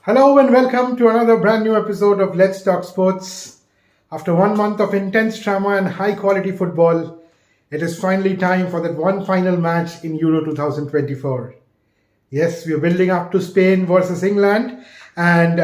Hello and welcome to another brand new episode of Let's Talk Sports. After 1 month of intense drama and high quality football, it is finally time for that one final match in Euro 2024. Yes, we are building up to Spain versus England, and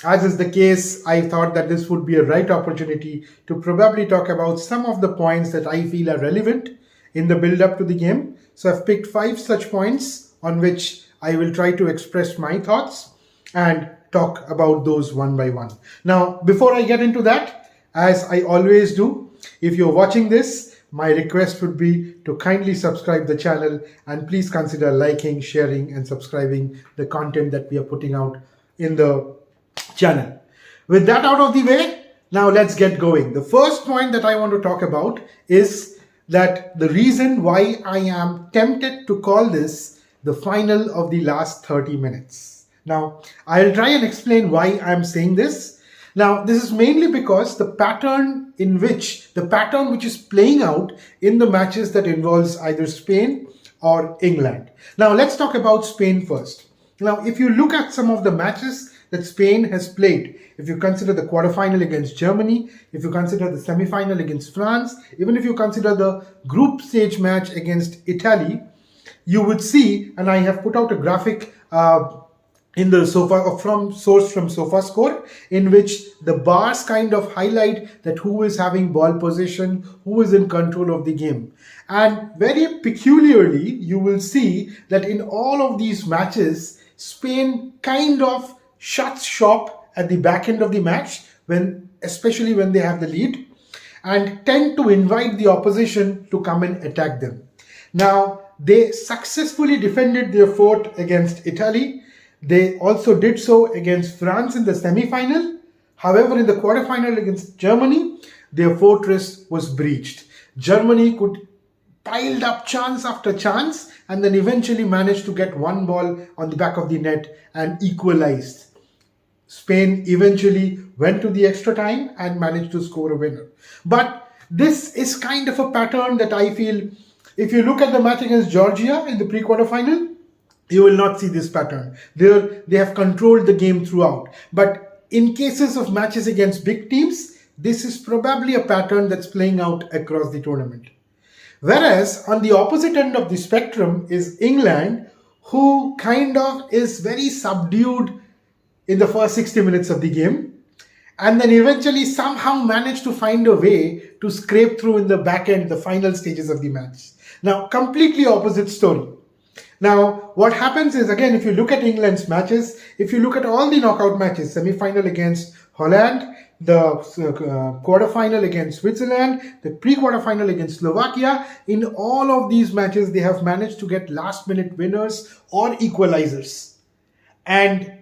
as is the case, I thought that this would be a right opportunity to probably talk about some of the points that I feel are relevant in the build up to the game. So I've picked 5 such points on which I will try to express my thoughts and talk about those one by one. Now, before I get into that, as I always do, if you're watching this, my request would be to kindly subscribe the channel and please consider liking, sharing and subscribing the content that we are putting out in the channel. With that out of the way, now let's get going. The first point that I want to talk about is that the reason why I am tempted to call this the final of the last 30 minutes. Now, I'll try and explain why I'm saying this. Now, this is mainly because the pattern which is playing out in the matches that involves either Spain or England. Now, let's talk about Spain first. Now, if you look at some of the matches that Spain has played, if you consider the quarterfinal against Germany, if you consider the semi-final against France, even if you consider the group stage match against Italy, you would see, and I have put out a graphic in the from SofaScore, in which the bars kind of highlight that who is having ball possession, who is in control of the game. And very peculiarly, you will see that in all of these matches, Spain kind of shuts shop at the back end of the match, especially when they have the lead, and tend to invite the opposition to come and attack them. Now, they successfully defended their fort against Italy. They also did so against France in the semi-final. However, in the quarterfinal against Germany, their fortress was breached. Germany could piled up chance after chance and then eventually managed to get one ball on the back of the net and equalized. Spain eventually went to the extra time and managed to score a winner. But this is kind of a pattern that I feel, if you look at the match against Georgia in the pre-quarterfinal, you will not see this pattern. They have controlled the game throughout. But in cases of matches against big teams, this is probably a pattern that's playing out across the tournament. Whereas on the opposite end of the spectrum is England, who kind of is very subdued in the first 60 minutes of the game, and then eventually somehow managed to find a way to scrape through in the back end, the final stages of the match. Now, completely opposite story. Now, what happens is, again, if you look at England's matches, if you look at all the knockout matches, semi-final against Holland, the quarter-final against Switzerland, the pre-quarter-final against Slovakia, in all of these matches, they have managed to get last-minute winners or equalizers. And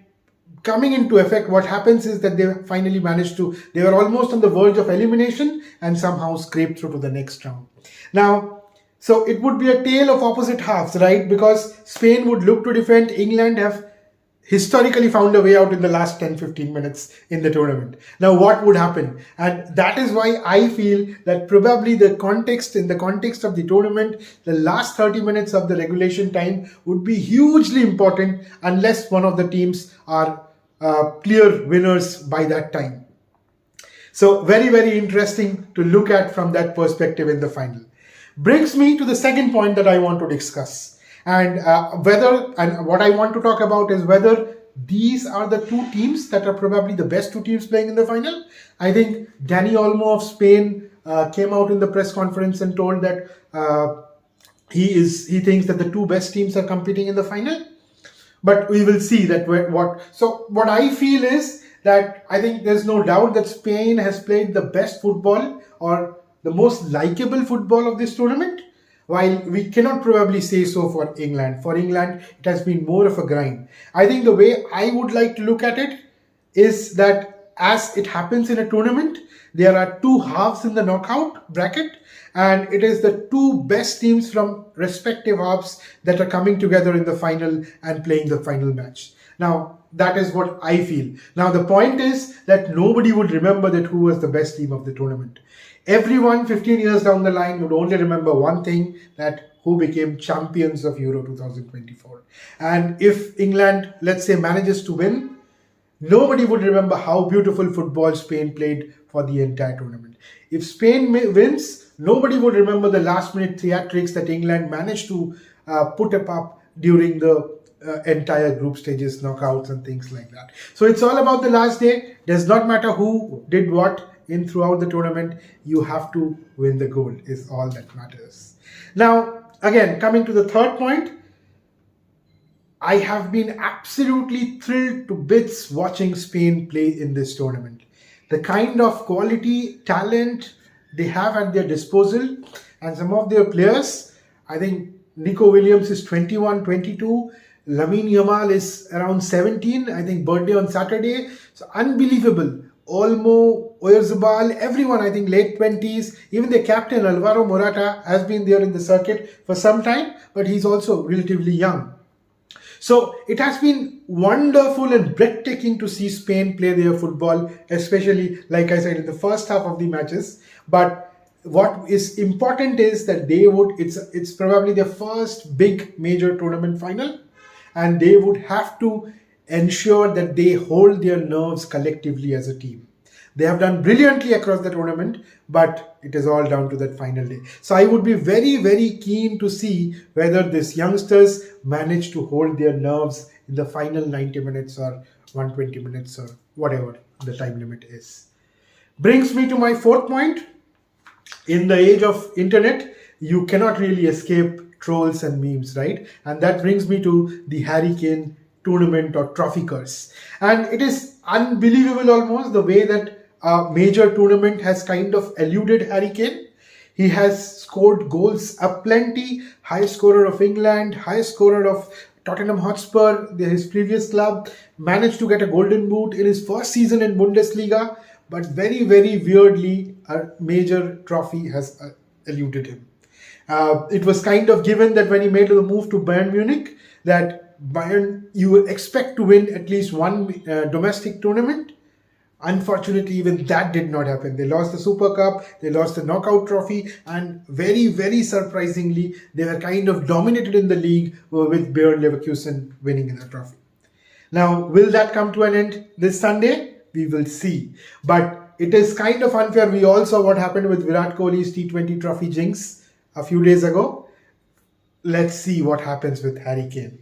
coming into effect, what happens is that they finally managed they were almost on the verge of elimination and somehow scraped through to the next round. Now, so it would be a tale of opposite halves, right? Because Spain would look to defend. England have historically found a way out in the last 10-15 minutes in the tournament. Now, what would happen? And that is why I feel that probably in the context of the tournament, the last 30 minutes of the regulation time would be hugely important unless one of the teams are clear winners by that time. So very, very interesting to look at from that perspective in the final. Brings me to the second point that I want to discuss. And what I want to talk about is whether these are the two teams that are probably the best two teams playing in the final. I think Dani Olmo of Spain came out in the press conference and told that he thinks that the two best teams are competing in the final. But we will see that So what I feel is that I think there's no doubt that Spain has played the best football or the most likable football of this tournament, while we cannot probably say so for England. For England, it has been more of a grind. I think the way I would like to look at it is that as it happens in a tournament, there are two halves in the knockout bracket, and it is the two best teams from respective halves that are coming together in the final and playing the final match. Now, that is what I feel. Now, the point is that nobody would remember that who was the best team of the tournament. Everyone 15 years down the line would only remember one thing, that who became champions of Euro 2024. And if England, let's say, manages to win, nobody would remember how beautiful football Spain played for the entire tournament. If Spain wins, nobody would remember the last minute theatrics that England managed to put up during the entire group stages, knockouts, and things like that. So it's all about the last day. Does not matter who did what in throughout the tournament. You have to win the gold is all that matters. Now, again, coming to the third point, I have been absolutely thrilled to bits watching Spain play in this tournament. The kind of quality, talent they have at their disposal, and some of their players, I think Nico Williams is 21, 22, Lamine Yamal is around 17, I think birthday on Saturday. So unbelievable. Olmo, Oyarzabal, everyone, I think late 20s, even the captain Alvaro Morata has been there in the circuit for some time, but he's also relatively young. So it has been wonderful and breathtaking to see Spain play their football, especially, like I said, in the first half of the matches. But what is important is that it's probably their first big major tournament final, and they would have to ensure that they hold their nerves collectively as a team. They have done brilliantly across the tournament, but it is all down to that final day. So I would be very, very keen to see whether these youngsters manage to hold their nerves in the final 90 minutes or 120 minutes or whatever the time limit is. Brings me to my fourth point. In the age of internet, you cannot really escape trolls and memes, right? And that brings me to the Harry Kane tournament or trophy curse. And it is unbelievable almost the way that a major tournament has kind of eluded Harry Kane. He has scored goals aplenty, high scorer of England, high scorer of Tottenham Hotspur, his previous club, managed to get a golden boot in his first season in Bundesliga, but very, very weirdly, a major trophy has eluded him. It was kind of given that when he made the move to Bayern Munich, that Bayern, you will expect to win at least one domestic tournament. Unfortunately, even that did not happen. They lost the Super Cup, they lost the Knockout Trophy, and very, very surprisingly, they were kind of dominated in the league with Bayer Leverkusen winning the trophy. Now, will that come to an end this Sunday? We will see. But it is kind of unfair. We all saw what happened with Virat Kohli's T20 trophy jinx a few days ago. Let's see what happens with Harry Kane.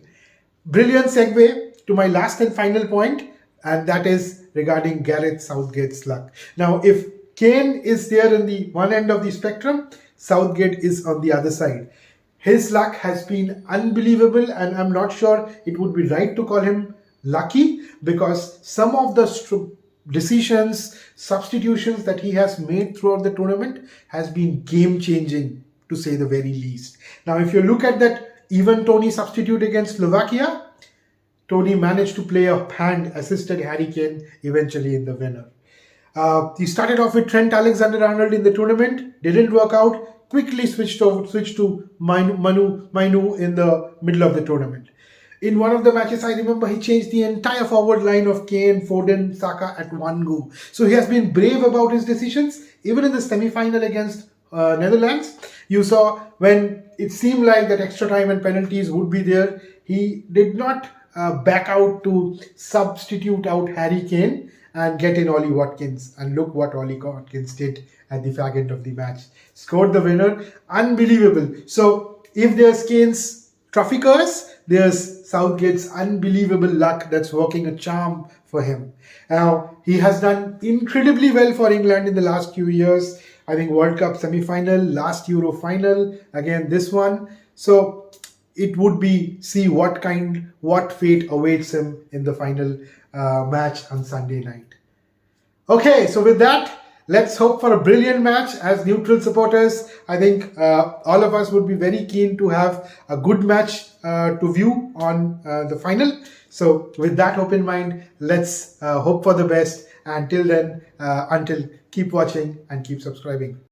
Brilliant segue to my last and final point, and that is regarding Gareth Southgate's luck. Now, if Kane is there in the one end of the spectrum, Southgate is on the other side. His luck has been unbelievable, and I'm not sure it would be right to call him lucky, because some of the decisions, substitutions that he has made throughout the tournament has been game-changing, to say the very least. Now, if you look at that Ivan Toney substitute against Slovakia, Toney managed to play a hand, assisted Harry Kane eventually in the winner. He started off with Trent Alexander-Arnold in the tournament, didn't work out, quickly switched to Mainu in the middle of the tournament. In one of the matches, I remember he changed the entire forward line of Kane, Foden, Saka at one go. So he has been brave about his decisions. Even in the semi-final against Netherlands, you saw when it seemed like that extra time and penalties would be there, he did not back out to substitute out Harry Kane and get in Ollie Watkins. And look what Ollie Watkins did at the fag end of the match. Scored the winner. Unbelievable. So if there's Kane's trophy curse, there's Southgate's unbelievable luck that's working a charm for him. Now, he has done incredibly well for England in the last few years. I think World Cup semi-final, last Euro final, again this one. So it would be see what fate awaits him in the final match on Sunday night. Okay, so with that, let's hope for a brilliant match. As neutral supporters, I think all of us would be very keen to have a good match to view on the final. So with that hope in mind, let's hope for the best. Until then, keep watching and keep subscribing.